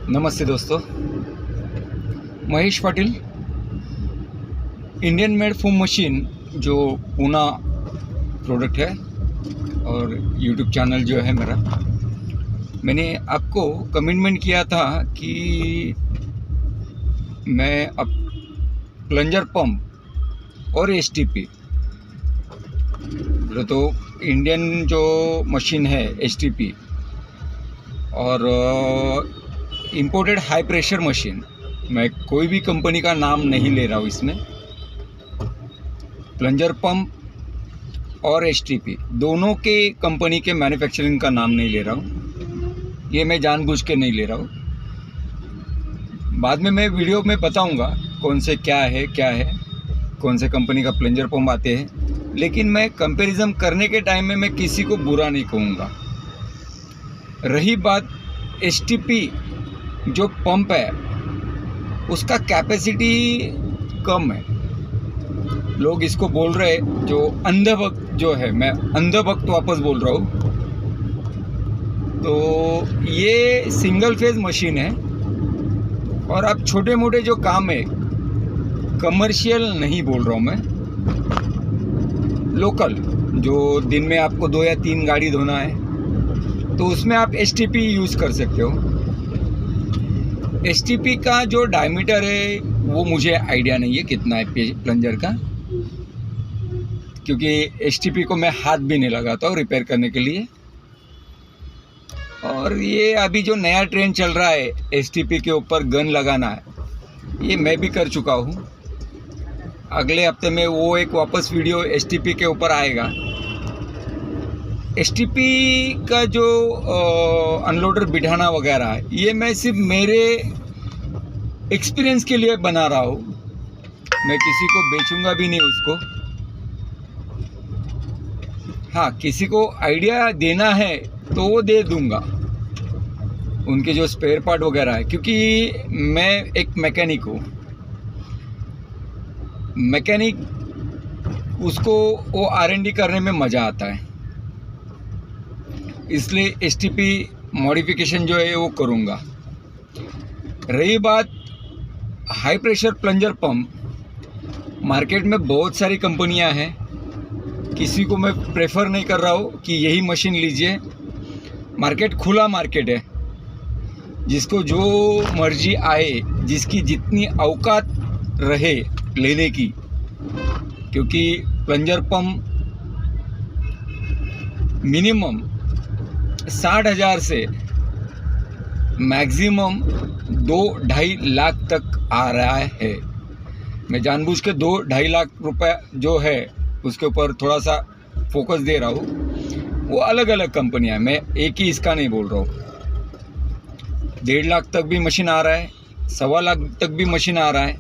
नमस्ते दोस्तों, Mahesh Patil. Indian made foam machine जो पूना प्रोडक्ट है और यूट्यूब चैनल जो है मेरा, मैंने आपको कमिटमेंट किया था कि मैं अब प्लंजर पंप और एसटीपी तो इंडियन जो मशीन है एसटीपी और इंपोर्टेड हाई प्रेशर मशीन, मैं कोई भी कंपनी का नाम नहीं ले रहा हूँ इसमें। प्लंजर पंप और एसटीपी दोनों के कंपनी के मैन्युफैक्चरिंग का नाम नहीं ले रहा हूँ, ये मैं जानबूझ के नहीं ले रहा हूँ। बाद में मैं वीडियो में बताऊँगा कौन से क्या है कौन से कंपनी का प्लंजर पंप आते हैं, लेकिन मैं कंपैरिजन करने के टाइम में मैं किसी को बुरा नहीं कहूँगा। रही बात एसटीपी जो पंप है उसका कैपेसिटी कम है। लोग इसको बोल रहे जो अंधभक्त जो है, मैं अंधभक्त वापस बोल रहा हूँ। तो ये सिंगल फेज मशीन है और अब छोटे मोटे जो काम है, कमर्शियल नहीं बोल रहा हूँ मैं, लोकल जो दिन में आपको 2 या 3 गाड़ी धोना है तो उसमें आप एसटीपी यूज़ कर सकते हो। एसटीपी का जो डायमीटर है वो मुझे आइडिया नहीं है कितना है प्लंजर का, क्योंकि एसटीपी को मैं हाथ भी नहीं लगाता हूँ रिपेयर करने के लिए। और ये अभी जो नया ट्रेंड चल रहा है एसटीपी के ऊपर गन लगाना है, ये मैं भी कर चुका हूँ। अगले हफ्ते में वो एक वापस वीडियो एसटीपी के ऊपर आएगा। एसटीपी का जो अनलोडर बिठाना वगैरह है, ये मैं सिर्फ मेरे एक्सपीरियंस के लिए बना रहा हूँ, मैं किसी को बेचूंगा भी नहीं उसको। हाँ, किसी को आइडिया देना है तो वो दे दूंगा, उनके जो स्पेयर पार्ट वगैरह है, क्योंकि मैं एक मैकेनिक हूँ। मैकेनिक उसको वो R&D करने में मज़ा आता है, इसलिए एसटीपी मॉडिफिकेशन जो है वो करूँगा। रही बात high pressure plunger pump, market में बहुत सारी कंपनियां हैं, किसी को मैं प्रेफर नहीं कर रहा हूँ कि यही मशीन लीजिए। मार्केट खुला मार्केट है, जिसको जो मर्जी आए, जिसकी जितनी औकात रहे लेने की, क्योंकि प्लंजर पंप मिनिमम 60,000 से मैक्सिमम 2-2.5 लाख तक आ रहा है। मैं जानबूझ के 2-2.5 लाख रुपए जो है उसके ऊपर थोड़ा सा फोकस दे रहा हूँ। वो अलग अलग कंपनियाँ, मैं एक ही इसका नहीं बोल रहा हूँ। 1.5 लाख तक भी मशीन आ रहा है, 1.25 लाख तक भी मशीन आ रहा है।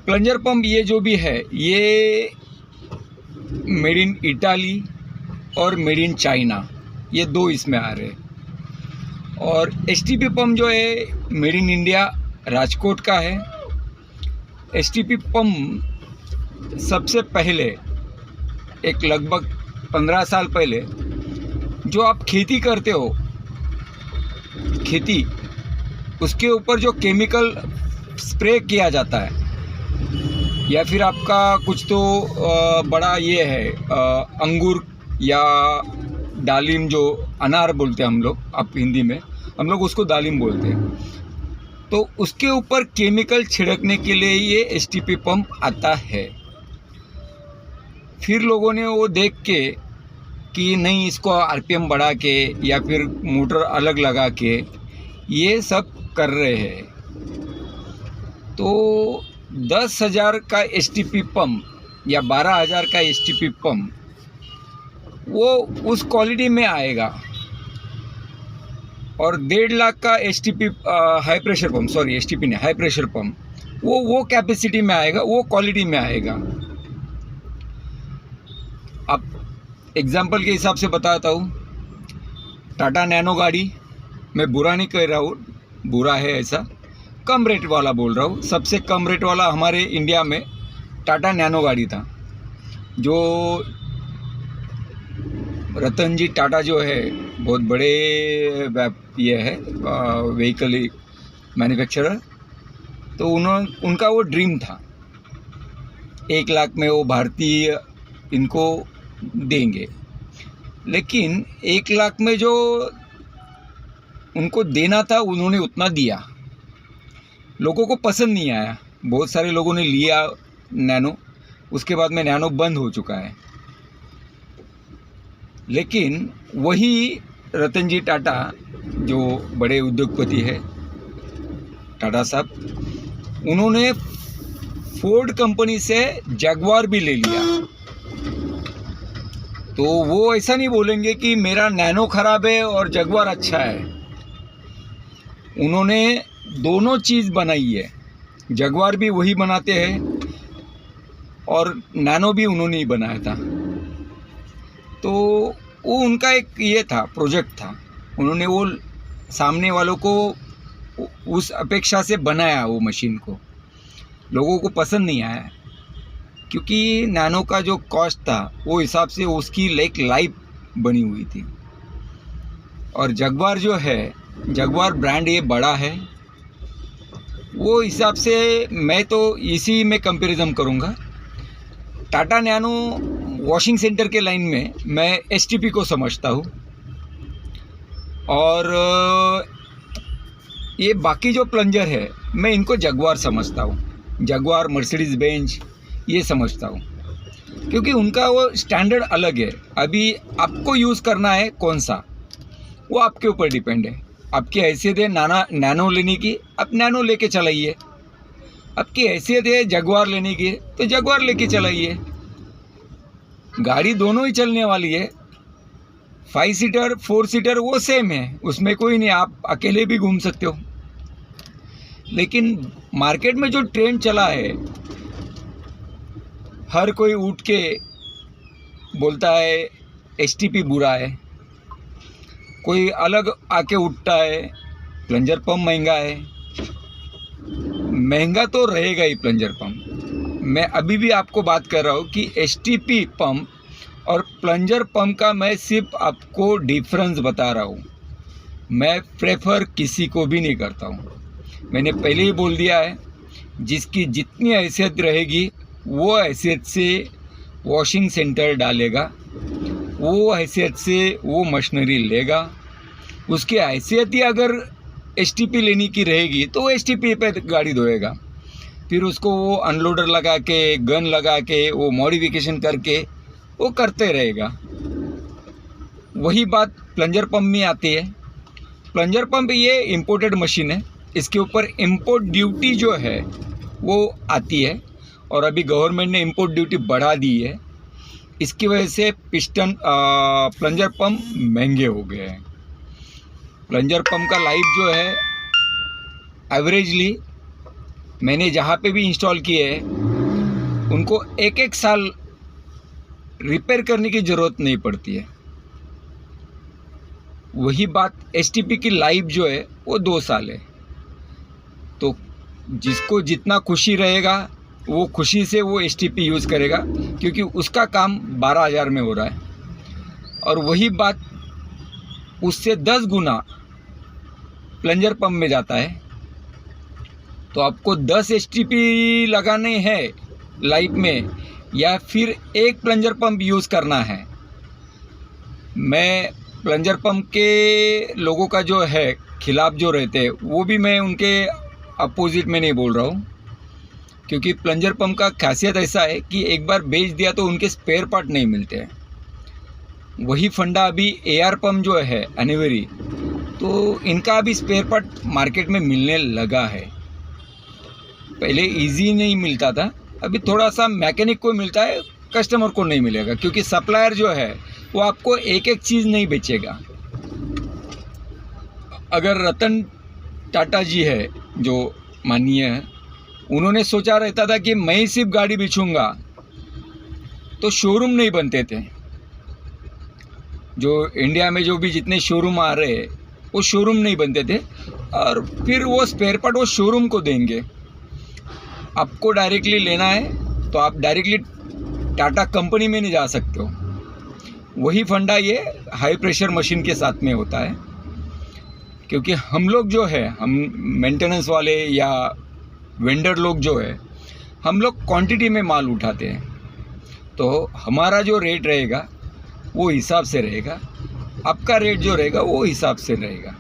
प्लंजर पंप ये जो भी है, ये मेड इन इटाली और मेड इन चाइना, ये 2 इसमें आ रहे हैं। और एसटीपी पंप जो है मेड इन इंडिया, राजकोट का है। एसटीपी पंप सबसे पहले एक लगभग 15 साल पहले जो आप खेती करते हो, खेती, उसके ऊपर जो केमिकल स्प्रे किया जाता है, या फिर आपका कुछ तो बड़ा ये है अंगूर या दालिम, जो अनार बोलते हैं हम लोग, आप हिंदी में हम लोग उसको दालिम बोलते हैं, तो उसके ऊपर केमिकल छिड़कने के लिए ये एसटीपी पंप आता है। फिर लोगों ने वो देख के कि नहीं, इसको आरपीएम बढ़ा के या फिर मोटर अलग लगा के ये सब कर रहे हैं। तो 10,000 का एसटीपी पंप या 12,000 का एसटीपी पंप वो उस क्वालिटी में आएगा, और 1.5 लाख का STP high pressure pump, sorry STP नहीं, हाई प्रेशर पंप, वो कैपेसिटी में आएगा, वो क्वालिटी में आएगा। अब एग्जांपल के हिसाब से बताता हूँ, टाटा नैनो गाड़ी, मैं बुरा नहीं कह रहा हूँ, बुरा है ऐसा, कम रेट वाला बोल रहा हूँ। सबसे कम रेट वाला हमारे इंडिया में टाटा नैनो गाड़ी था, जो रतन जी टाटा जो है बहुत बड़े ये है व्हीकल मैन्युफैक्चरर। तो उनका वो ड्रीम था 1 लाख में वो भारतीय इनको देंगे, लेकिन 1 लाख में जो उनको देना था उन्होंने उतना दिया, लोगों को पसंद नहीं आया। बहुत सारे लोगों ने लिया नैनो, उसके बाद में नैनो बंद हो चुका है। लेकिन वही रतन जी टाटा जो बड़े उद्योगपति है टाटा साहब, उन्होंने फोर्ड कंपनी से जगुआर भी ले लिया। तो वो ऐसा नहीं बोलेंगे कि मेरा नैनो खराब है और जगुआर अच्छा है। उन्होंने दोनों चीज़ बनाई है, जगुआर भी वही बनाते हैं और नैनो भी उन्होंने ही बनाया था। तो वो उनका एक ये था, प्रोजेक्ट था। उन्होंने वो सामने वालों को उस अपेक्षा से बनाया, वो मशीन को लोगों को पसंद नहीं आया, क्योंकि नैनो का जो कॉस्ट था वो हिसाब से उसकी लाइफ बनी हुई थी। और जगुआर जो है, जगुआर ब्रांड ये बड़ा है, वो हिसाब से मैं तो इसी में कंपैरिजन करूँगा। टाटा नैनो वॉशिंग सेंटर के लाइन में मैं एसटीपी को समझता हूँ, और ये बाकी जो प्लंजर है मैं इनको जगुआर समझता हूँ। जगुआर, मर्सिडीज़ बेंज ये समझता हूँ, क्योंकि उनका वो स्टैंडर्ड अलग है। अभी आपको यूज़ करना है कौन सा, वो आपके ऊपर डिपेंड है। आपकी हैसियत है नैनो लेने की, आप नैनो लेके चलाइए। आपकी हैसियत है जगुआर लेने की, तो जगुआर लेके चलाइए। गाड़ी दोनों ही चलने वाली है, 5 सीटर 4 सीटर वो सेम है, उसमें कोई नहीं, आप अकेले भी घूम सकते हो। लेकिन मार्केट में जो ट्रेंड चला है, हर कोई उठ के बोलता है एसटीपी बुरा है, कोई अलग आके उठता है प्लंजर पंप महंगा है। महंगा तो रहेगा ही प्लंजर पंप। मैं अभी भी आपको बात कर रहा हूँ कि एसटीपी पंप और प्लंजर पंप का मैं सिर्फ आपको डिफरेंस बता रहा हूँ। मैं प्रेफर किसी को भी नहीं करता हूँ। मैंने पहले ही बोल दिया है, जिसकी जितनी हैसियत रहेगी वो हैसियत से वॉशिंग सेंटर डालेगा, वो हैसियत से वो मशीनरी लेगा। उसकी हैसियत ही अगर एसटीपी लेने की रहेगी तो वो एसटीपी पे गाड़ी धोएगा, फिर उसको वो अनलोडर लगा के, गन लगा के, वो मॉडिफिकेशन करके वो करते रहेगा। वही बात प्लंजर पंप में आती है। प्लंजर पंप ये इम्पोर्टेड मशीन है, इसके ऊपर इंपोर्ट ड्यूटी जो है वो आती है, और अभी गवर्नमेंट ने इंपोर्ट ड्यूटी बढ़ा दी है। इसकी वजह से प्लंजर पंप महंगे हो गए हैं। प्लंजर पंप का लाइफ जो है एवरेजली, मैंने जहाँ पे भी इंस्टॉल किए हैं उनको 1-1 साल रिपेयर करने की ज़रूरत नहीं पड़ती है। वही बात एसटीपी की लाइफ जो है वो 2 साल है। तो जिसको जितना खुशी रहेगा वो खुशी से वो एसटीपी यूज़ करेगा, क्योंकि उसका काम 12,000 में हो रहा है। और वही बात उससे 10 गुना प्लंजर पंप में जाता है। तो आपको 10 एसटीपी लगाने हैं लाइफ में, या फिर एक प्लंजर पंप यूज़ करना है। मैं प्लंजर पंप के लोगों का जो है खिलाफ जो रहते हैं, वो भी मैं उनके अपोजिट में नहीं बोल रहा हूँ, क्योंकि प्लंजर पंप का खासियत ऐसा है कि एक बार बेच दिया तो उनके स्पेयर पार्ट नहीं मिलते हैं। वही फंडा अभी एआर पंप जो है एनिवरी, तो इनका अभी स्पेयर पार्ट मार्केट में मिलने लगा है। पहले इजी नहीं मिलता था, अभी थोड़ा सा मैकेनिक को मिलता है, कस्टमर को नहीं मिलेगा, क्योंकि सप्लायर जो है वो आपको एक चीज़ नहीं बेचेगा। अगर रतन टाटा जी है जो माननीय है, उन्होंने सोचा रहता था कि मैं ही सिर्फ गाड़ी बेचूंगा, तो शोरूम नहीं बनते थे। जो इंडिया में जो भी जितने शोरूम आ रहे हैं वो शोरूम नहीं बनते थे, और फिर वो स्पेयर पार्ट वो शोरूम को देंगे। आपको डायरेक्टली लेना है तो आप डायरेक्टली टाटा कंपनी में नहीं जा सकते हो। वही फंडा ये हाई प्रेशर मशीन के साथ में होता है, क्योंकि हम लोग जो है, हम मेंटेनेंस वाले या वेंडर लोग जो है, हम लोग क्वांटिटी में माल उठाते हैं, तो हमारा जो रेट रहेगा वो हिसाब से रहेगा, आपका रेट जो रहेगा वो हिसाब से रहेगा।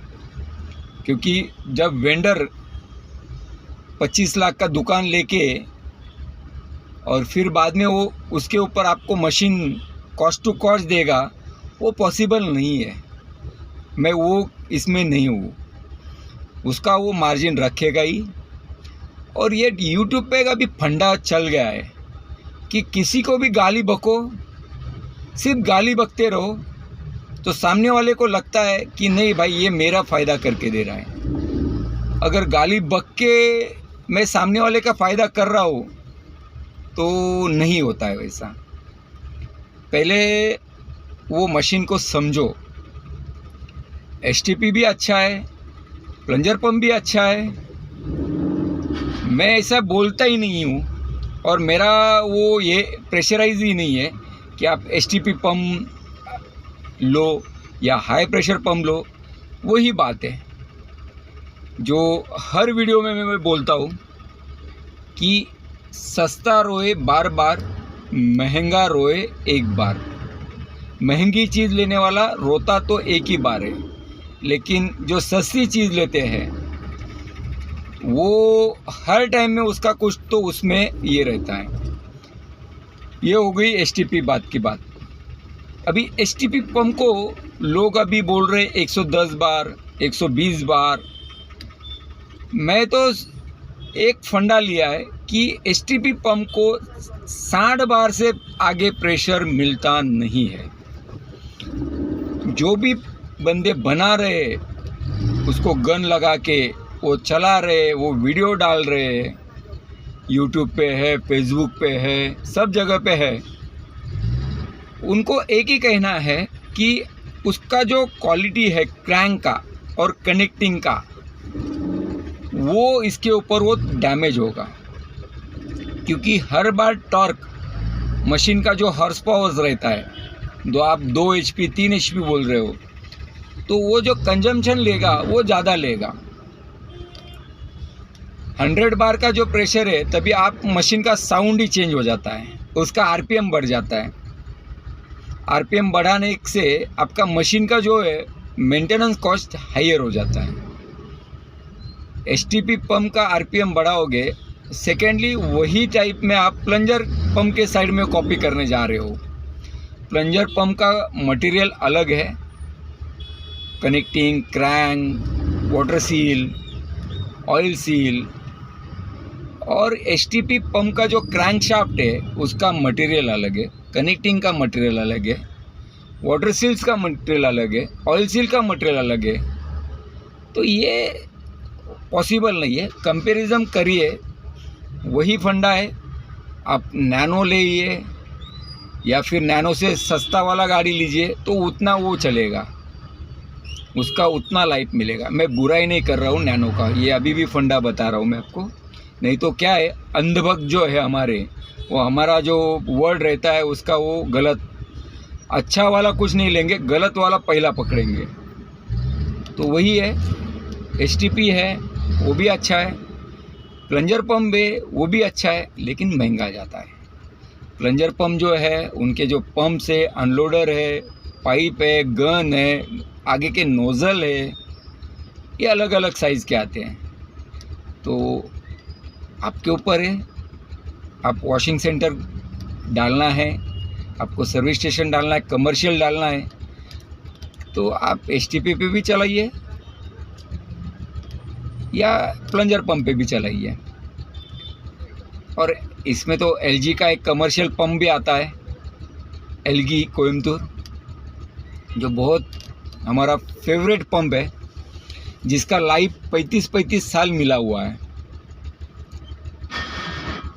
क्योंकि जब वेंडर 25 लाख का दुकान लेके और फिर बाद में वो उसके ऊपर आपको मशीन कॉस्ट टू कॉस्ट देगा, वो पॉसिबल नहीं है। मैं वो इसमें नहीं हूँ, उसका वो मार्जिन रखेगा ही। और ये यूट्यूब पे का भी फंडा चल गया है कि किसी को भी गाली बको, सिर्फ गाली बकते रहो, तो सामने वाले को लगता है कि नहीं भाई ये मेरा फ़ायदा करके दे रहा है। अगर गाली बक के मैं सामने वाले का फ़ायदा कर रहा हूँ तो नहीं होता है वैसा। पहले वो मशीन को समझो। एसटीपी भी अच्छा है, प्लंजर पंप भी अच्छा है, मैं ऐसा बोलता ही नहीं हूँ। और मेरा वो ये प्रेशराइज ही नहीं है कि आप एसटीपी पंप लो या हाई प्रेशर पंप लो। वही बात है जो हर वीडियो में मैं बोलता हूँ कि सस्ता रोए बार बार, महंगा रोए एक बार। महंगी चीज़ लेने वाला रोता तो एक ही बार है, लेकिन जो सस्ती चीज़ लेते हैं वो हर टाइम में उसका कुछ तो उसमें ये रहता है। ये हो गई एसटीपी बात की बात। अभी एसटीपी पंप को लोग अभी बोल रहे 110 बार, 120 बार। मैं तो एक फंडा लिया है कि एसटीपी पंप को 60 बार से आगे प्रेशर मिलता नहीं है। जो भी बंदे बना रहे उसको गन लगा के वो चला रहे, वो वीडियो डाल रहे, यूट्यूब पे है, फेसबुक पे है, सब जगह पे है। उनको एक ही कहना है कि उसका जो क्वालिटी है क्रैंक का और कनेक्टिंग का, वो इसके ऊपर वो डैमेज होगा। क्योंकि हर बार टॉर्क मशीन का जो हॉर्स पावर रहता है, जो आप 2 HP 3 HP बोल रहे हो, तो वो जो कंजम्पशन लेगा वो ज़्यादा लेगा। 100 बार का जो प्रेशर है तभी आप मशीन का साउंड ही चेंज हो जाता है, उसका आरपीएम बढ़ जाता है। आरपीएम बढ़ाने से आपका मशीन का जो है मेंटेनेंस कॉस्ट हायर हो जाता है। एसटीपी पंप का आरपीएम बढ़ाओगे, सेकेंडली वही टाइप में आप प्लंजर पंप के साइड में कॉपी करने जा रहे हो। प्लंजर पंप का मटेरियल अलग है, connecting, crank, water seal, oil seal. और एसटीपी पंप का जो क्रैंक शाफ्ट है उसका मटेरियल अलग है, कनेक्टिंग का मटेरियल अलग है, वाटर सील्स का मटेरियल अलग है, ऑयल सील का मटेरियल अलग है। तो ये पॉसिबल नहीं है। कंपैरिजन करिए, वही फंडा है। आप नैनो लीजिए या फिर नैनो से सस्ता वाला गाड़ी लीजिए तो उतना वो चलेगा, उसका उतना लाइफ मिलेगा। मैं बुराई नहीं कर रहा हूँ नैनो का, ये अभी भी फंडा बता रहा हूँ मैं आपको। नहीं तो क्या है, अंधभक्त जो है हमारे, वो हमारा जो वर्ड रहता है उसका वो गलत, अच्छा वाला कुछ नहीं लेंगे, गलत वाला पहला पकड़ेंगे। तो वही है, एसटीपी है वो भी अच्छा है, प्लंजर पंप है वो भी अच्छा है, लेकिन महंगा जाता है। प्लंजर पंप जो है, उनके जो पंप्स है, अनलोडर है, पाइप है, गन है, आगे के नोज़ल है, ये अलग अलग साइज़ के आते हैं। तो आपके ऊपर है, आप वॉशिंग सेंटर डालना है, आपको सर्विस स्टेशन डालना है, कमर्शियल डालना है, तो आप एसटीपी पे भी चलाइए या प्लंजर पंप पे भी चलाइए। और इसमें तो एलजी का एक कमर्शियल पंप भी आता है, एलजी कोयम्बतूर, जो बहुत हमारा फेवरेट पंप है, जिसका लाइफ 35-35 साल मिला हुआ है।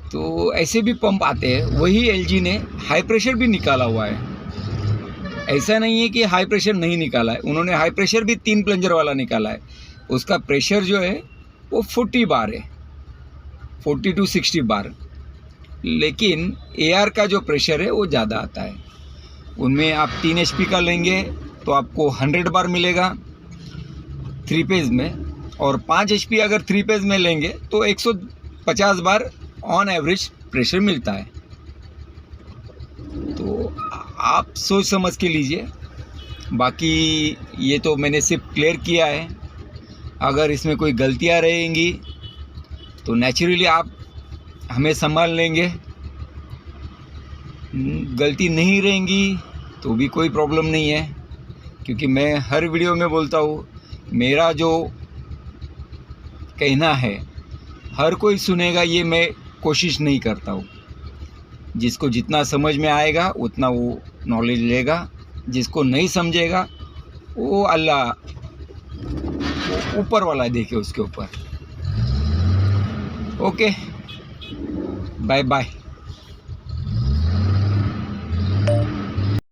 तो ऐसे भी पंप आते हैं। वही एलजी ने हाई प्रेशर भी निकाला हुआ है। ऐसा नहीं है कि हाई प्रेशर नहीं निकाला है, उन्होंने हाई प्रेशर भी 3 प्लंजर वाला निकाला है। उसका प्रेशर जो है वो 40 बार है, 40 to 60 बार। लेकिन एआर का जो प्रेशर है वो ज़्यादा आता है। उनमें आप 3 HP का लेंगे तो आपको 100 बार मिलेगा 3 फेज़ में, और 5 HP अगर 3 फेज़ में लेंगे तो 150 बार ऑन एवरेज प्रेशर मिलता है। तो आप सोच समझ के लीजिए। बाकी ये तो मैंने सिर्फ क्लियर किया है। अगर इसमें कोई गलतियाँ रहेंगी तो नेचुरली आप हमें संभाल लेंगे, गलती नहीं रहेंगी तो भी कोई प्रॉब्लम नहीं है, क्योंकि मैं हर वीडियो में बोलता हूँ मेरा जो कहना है हर कोई सुनेगा ये मैं कोशिश नहीं करता हूँ। जिसको जितना समझ में आएगा उतना वो नॉलेज लेगा, जिसको नहीं समझेगा वो अल्लाह ऊपर वाला देखे उसके ऊपर। Okay, bye bye.